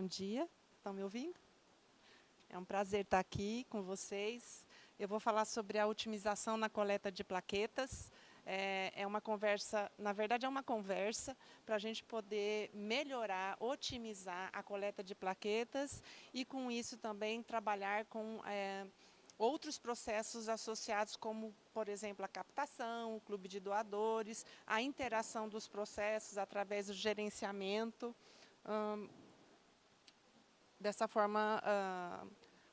Bom dia, estão me ouvindo? É um prazer estar aqui com vocês. Eu vou falar sobre a otimização na coleta de plaquetas. É uma conversa, na verdade é uma conversa para a gente poder melhorar, otimizar a coleta de plaquetas e com isso também trabalhar com outros processos associados como, por exemplo, a captação, o clube de doadores, a interação dos processos através do gerenciamento. Dessa forma,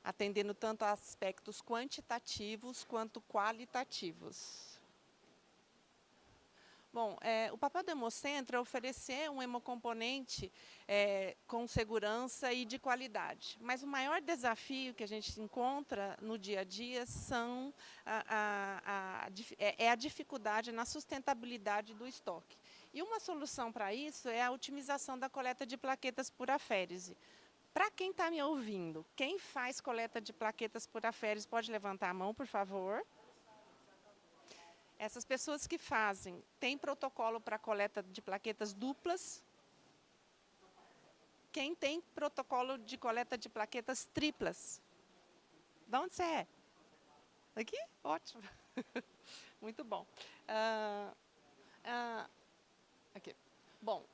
atendendo tanto a aspectos quantitativos quanto qualitativos. Bom, o papel do Hemocentro é oferecer um hemocomponente com segurança e de qualidade. Mas o maior desafio que a gente encontra no dia a dia é a dificuldade na sustentabilidade do estoque. E uma solução para isso é a otimização da coleta de plaquetas por aférese. Para quem está me ouvindo, quem faz coleta de plaquetas por aférese, pode levantar a mão, por favor. Essas pessoas que fazem, tem protocolo para coleta de plaquetas duplas? Quem tem protocolo de coleta de plaquetas triplas? De onde você é? Daqui? Ótimo. Muito bom. Aqui. Bom,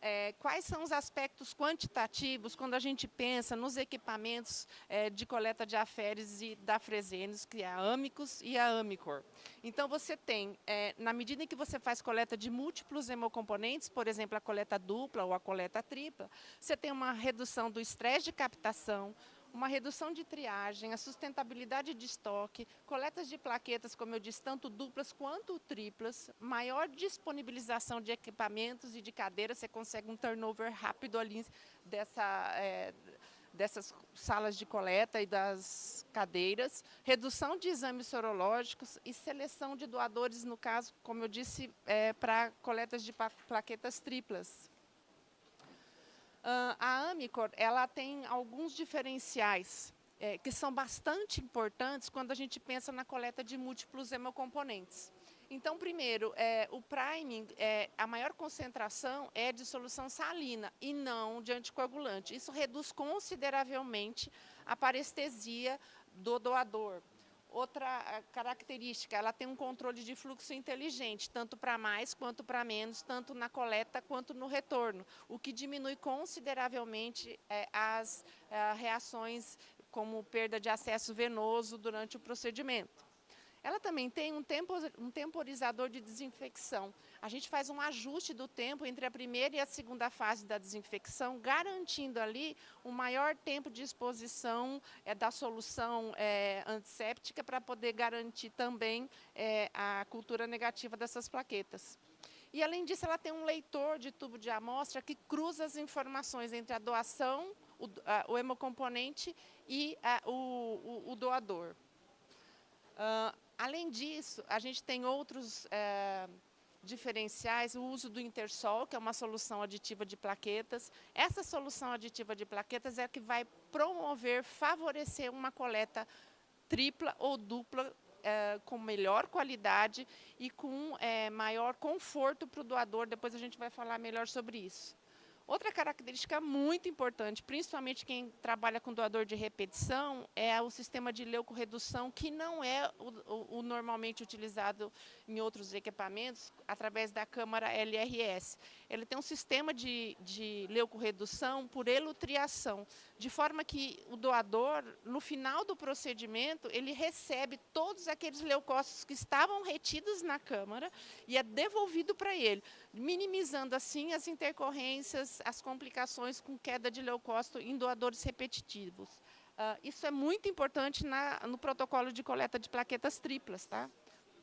quais são os aspectos quantitativos quando a gente pensa nos equipamentos de coleta de aférese da Fresenius, que é a Amicus e a Amicor? Então, você tem, na medida em que você faz coleta de múltiplos hemocomponentes, por exemplo, a coleta dupla ou a coleta tripla, você tem uma redução do estresse de captação, uma redução de triagem, a sustentabilidade de estoque, coletas de plaquetas, como eu disse, tanto duplas quanto triplas, maior disponibilização de equipamentos e de cadeiras, você consegue um turnover rápido ali dessas salas de coleta e das cadeiras, redução de exames sorológicos e seleção de doadores, no caso, como eu disse, para coletas de plaquetas triplas. A Amicor, ela tem alguns diferenciais que são bastante importantes quando a gente pensa na coleta de múltiplos hemocomponentes. Então, primeiro, o priming, a maior concentração é de solução salina e não de anticoagulante. Isso reduz consideravelmente a parestesia do doador. Outra característica, ela tem um controle de fluxo inteligente, tanto para mais quanto para menos, tanto na coleta quanto no retorno, o que diminui consideravelmente as reações como perda de acesso venoso durante o procedimento. Ela também tem um temporizador de desinfecção. A gente faz um ajuste do tempo entre a primeira e a segunda fase da desinfecção, garantindo ali um maior tempo de exposição da solução antisséptica para poder garantir também a cultura negativa dessas plaquetas. E, além disso, ela tem um leitor de tubo de amostra que cruza as informações entre a doação, o hemocomponente e o doador. Além disso, a gente tem outros diferenciais, o uso do Intersol, que é uma solução aditiva de plaquetas. Essa solução aditiva de plaquetas é a que vai promover, favorecer uma coleta tripla ou dupla com melhor qualidade e com maior conforto para o doador. Depois a gente vai falar melhor sobre isso. Outra característica muito importante, principalmente quem trabalha com doador de repetição, é o sistema de leucorredução, que não é o normalmente utilizado em outros equipamentos, através da câmara LRS. Ele tem um sistema de leucorredução por elutriação, de forma que o doador, no final do procedimento, ele recebe todos aqueles leucócitos que estavam retidos na câmara e é devolvido para ele, minimizando assim as intercorrências, as complicações com queda de leucócito em doadores repetitivos. Isso é muito importante no protocolo de coleta de plaquetas triplas, tá?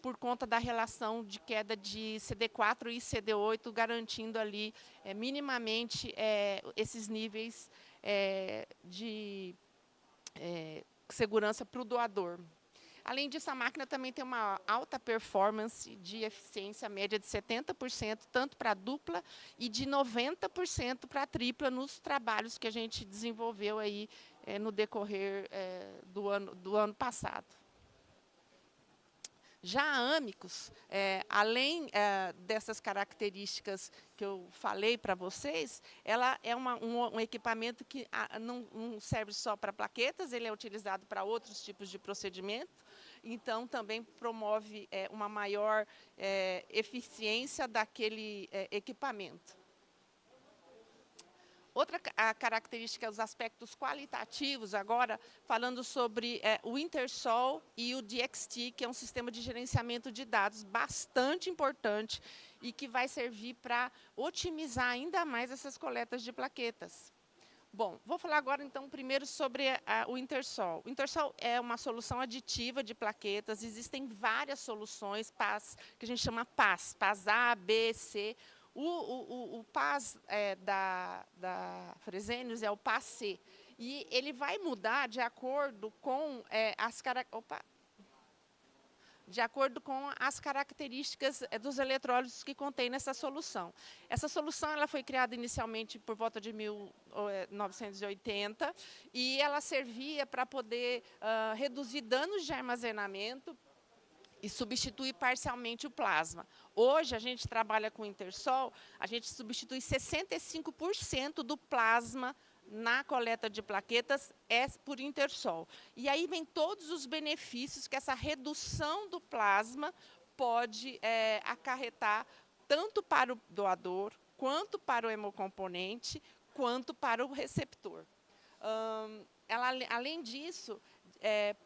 Por conta da relação de queda de CD4 e CD8, garantindo ali minimamente esses níveis de segurança para o doador. Além disso, a máquina também tem uma alta performance de eficiência média de 70%, tanto para a dupla e de 90% para a tripla nos trabalhos que a gente desenvolveu aí no decorrer do ano passado. Já a Amicus, além dessas características que eu falei para vocês, ela é um equipamento que não serve só para plaquetas, ele é utilizado para outros tipos de procedimento, então também promove uma maior eficiência daquele equipamento. Outra característica, os aspectos qualitativos, agora falando sobre o Intersol e o DXT, que é um sistema de gerenciamento de dados bastante importante e que vai servir para otimizar ainda mais essas coletas de plaquetas. Bom, vou falar agora, então, primeiro sobre o Intersol. O Intersol é uma solução aditiva de plaquetas, existem várias soluções, PAS, que a gente chama PAS, PAS A, B, C. O PAS da Fresenius é o PAS C, e ele vai mudar de acordo com as características dos eletrólitos que contém nessa solução. Essa solução ela foi criada inicialmente por volta de 1980 e ela servia para poder reduzir danos de armazenamento e substituir parcialmente o plasma. Hoje, a gente trabalha com o Intersol, a gente substitui 65% do plasma na coleta de plaquetas por Intersol. E aí vem todos os benefícios que essa redução do plasma pode acarretar, tanto para o doador, quanto para o hemocomponente, quanto para o receptor. Além disso,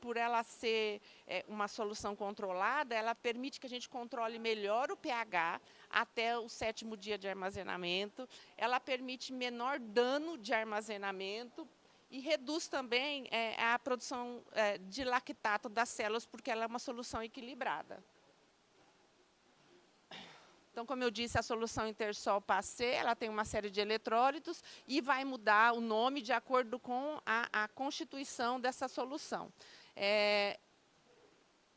por ela ser uma solução controlada, ela permite que a gente controle melhor o pH até o 7º dia de armazenamento, ela permite menor dano de armazenamento e reduz também a produção de lactato das células, porque ela é uma solução equilibrada. Então, como eu disse, a solução Intersol PAS-C, ela tem uma série de eletrólitos e vai mudar o nome de acordo com a constituição dessa solução.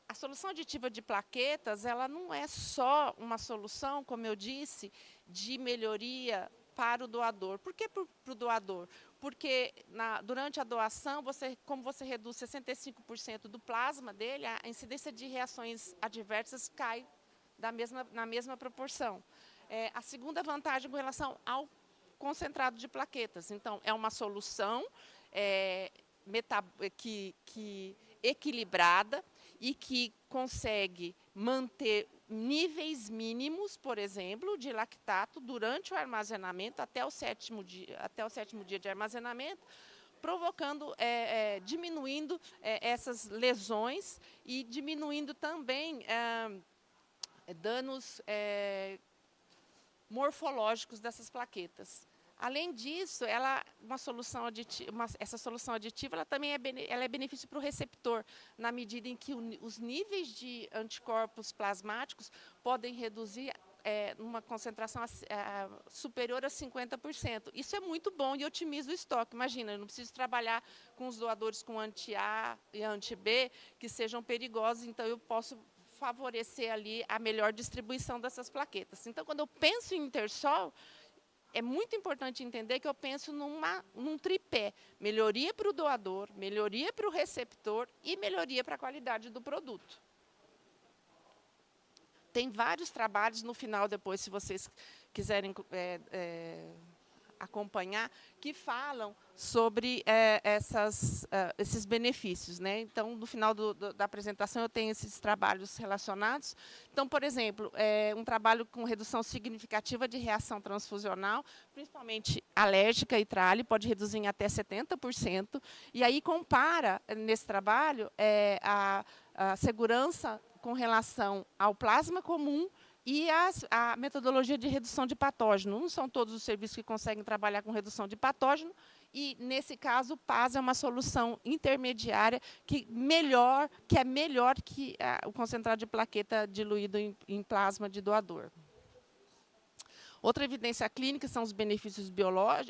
A solução aditiva de plaquetas, ela não é só uma solução, como eu disse, de melhoria para o doador. Por que para o doador? Porque durante a doação, como você reduz 65% do plasma dele, a incidência de reações adversas cai na mesma proporção. A segunda vantagem com relação ao concentrado de plaquetas. Então, é uma solução equilibrada e que consegue manter níveis mínimos, por exemplo, de lactato durante o armazenamento até o 7º dia de armazenamento, provocando, diminuindo essas lesões e diminuindo também danos morfológicos dessas plaquetas. Além disso, essa solução aditiva ela também é benefício para o receptor, na medida em que os níveis de anticorpos plasmáticos podem reduzir uma concentração superior a 50%. Isso é muito bom e otimiza o estoque. Imagina, eu não preciso trabalhar com os doadores com anti-A e anti-B, que sejam perigosos, então eu posso favorecer ali a melhor distribuição dessas plaquetas. Então, quando eu penso em Intersol, é muito importante entender que eu penso num tripé: melhoria para o doador, melhoria para o receptor e melhoria para a qualidade do produto. Tem vários trabalhos no final, depois, se vocês quiserem acompanhar, que falam sobre esses benefícios, né? Então, no final da apresentação, eu tenho esses trabalhos relacionados. Então, por exemplo, um trabalho com redução significativa de reação transfusional, principalmente alérgica e trale, pode reduzir em até 70%. E aí compara, nesse trabalho, a segurança com relação ao plasma comum e a metodologia de redução de patógeno. Não são todos os serviços que conseguem trabalhar com redução de patógeno, e, nesse caso, o PAS é uma solução intermediária que é melhor que o concentrado de plaqueta diluído em plasma de doador. Outra evidência clínica são os benefícios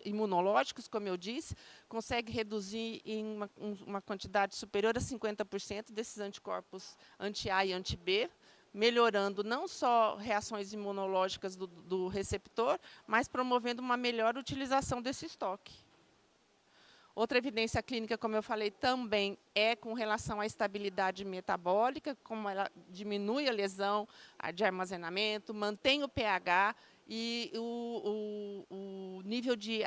imunológicos, como eu disse, consegue reduzir em uma quantidade superior a 50% desses anticorpos anti-A e anti-B, melhorando não só reações imunológicas do receptor, mas promovendo uma melhor utilização desse estoque. Outra evidência clínica, como eu falei, também é com relação à estabilidade metabólica, como ela diminui a lesão de armazenamento, mantém o pH e o nível de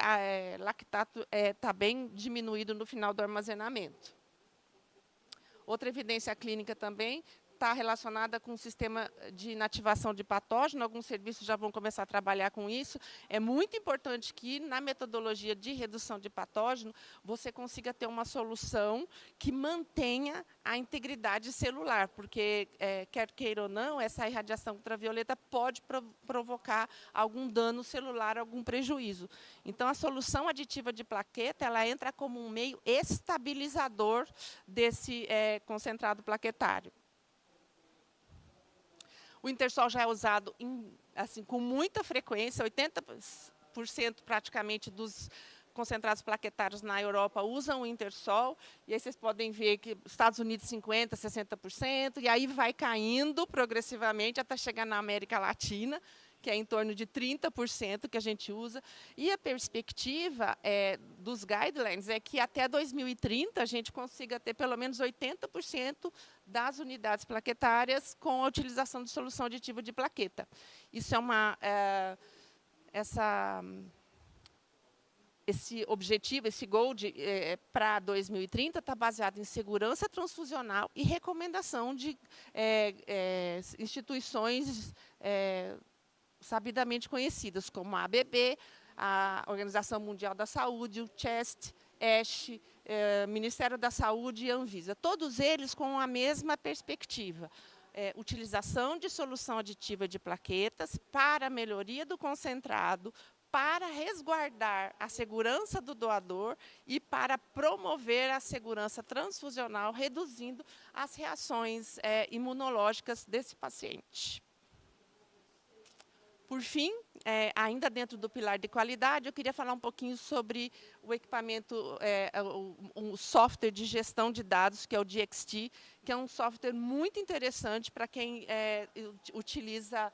lactato está bem diminuído no final do armazenamento. Outra evidência clínica também está relacionada com o sistema de inativação de patógeno. Alguns serviços já vão começar a trabalhar com isso. É muito importante que, na metodologia de redução de patógeno, você consiga ter uma solução que mantenha a integridade celular, porque, quer queira ou não, essa irradiação ultravioleta pode provocar algum dano celular, algum prejuízo. Então, a solução aditiva de plaqueta, ela entra como um meio estabilizador desse concentrado plaquetário. O Intersol já é usado assim, com muita frequência, 80% praticamente dos concentrados plaquetários na Europa usam o Intersol, e aí vocês podem ver que Estados Unidos 50%, 60%, e aí vai caindo progressivamente até chegar na América Latina, que é em torno de 30% que a gente usa. E a perspectiva dos guidelines é que até 2030 a gente consiga ter pelo menos 80% das unidades plaquetárias com a utilização de solução aditiva de plaqueta. Isso é esse objetivo, esse goal para 2030 está baseado em segurança transfusional e recomendação de instituições sabidamente conhecidas, como a ABB, a Organização Mundial da Saúde, o CHEST, ASH, Ministério da Saúde e Anvisa. Todos eles com a mesma perspectiva. Utilização de solução aditiva de plaquetas para a melhoria do concentrado, para resguardar a segurança do doador e para promover a segurança transfusional, reduzindo as reações imunológicas desse paciente. Por fim, ainda dentro do pilar de qualidade, eu queria falar um pouquinho sobre o equipamento, um software de gestão de dados, que é o DXT, que é um software muito interessante para quem utiliza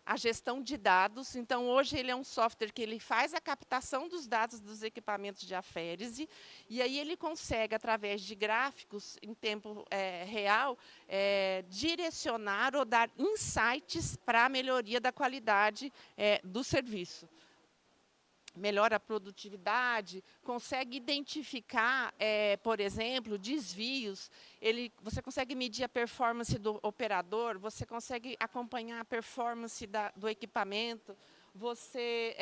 a gestão de dados. Então, hoje, ele é um software que ele faz a captação dos dados dos equipamentos de aférese, e aí ele consegue, através de gráficos em tempo real, direcionar ou dar insights para a melhoria da qualidade do serviço. Melhora a produtividade, consegue identificar, por exemplo, desvios, você consegue medir a performance do operador, você consegue acompanhar a performance do equipamento, você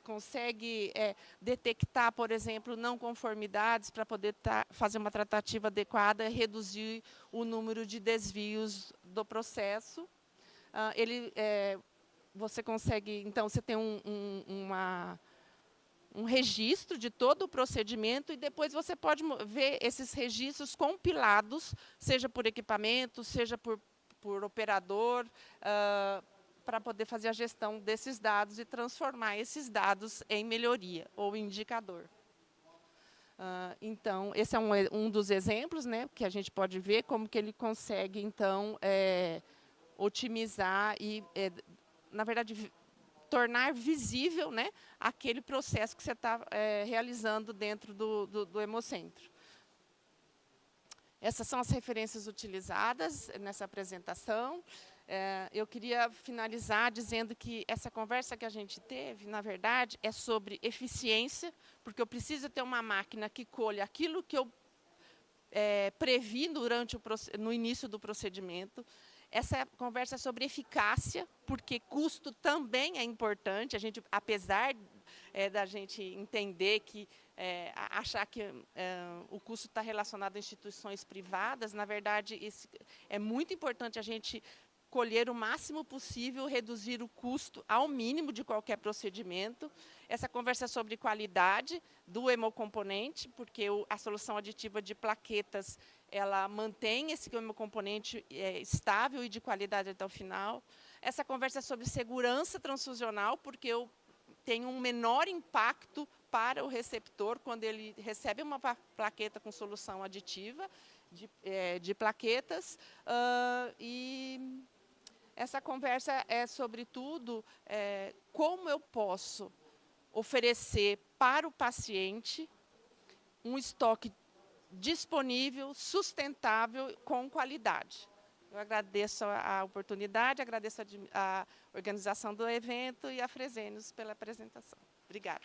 consegue detectar, por exemplo, não conformidades para poder fazer uma tratativa adequada e reduzir o número de desvios do processo. Você consegue, então, você tem um registro de todo o procedimento e depois você pode ver esses registros compilados, seja por equipamento, seja por operador, para poder fazer a gestão desses dados e transformar esses dados em melhoria ou indicador. Então, esse é um dos exemplos, né, que a gente pode ver como que ele consegue, então, otimizar e, na verdade, tornar visível, né, aquele processo que você está realizando dentro do Hemocentro. Essas são as referências utilizadas nessa apresentação. Eu queria finalizar dizendo que essa conversa que a gente teve, na verdade, é sobre eficiência, porque eu preciso ter uma máquina que colha aquilo que eu previ no início do procedimento. Essa conversa é sobre eficácia, porque custo também é importante. A gente, apesar da gente entender que achar que o custo está relacionado a instituições privadas, na verdade, é muito importante a gente colher o máximo possível, reduzir o custo ao mínimo de qualquer procedimento. Essa conversa é sobre qualidade do hemocomponente, porque a solução aditiva de plaquetas, ela mantém esse hemocomponente estável e de qualidade até o final. Essa conversa é sobre segurança transfusional, porque eu tenho um menor impacto para o receptor quando ele recebe uma plaqueta com solução aditiva de plaquetas. E essa conversa é, sobretudo, como eu posso oferecer para o paciente um estoque disponível, sustentável, com qualidade. Eu agradeço a oportunidade, agradeço a organização do evento e a Fresenius pela apresentação. Obrigada.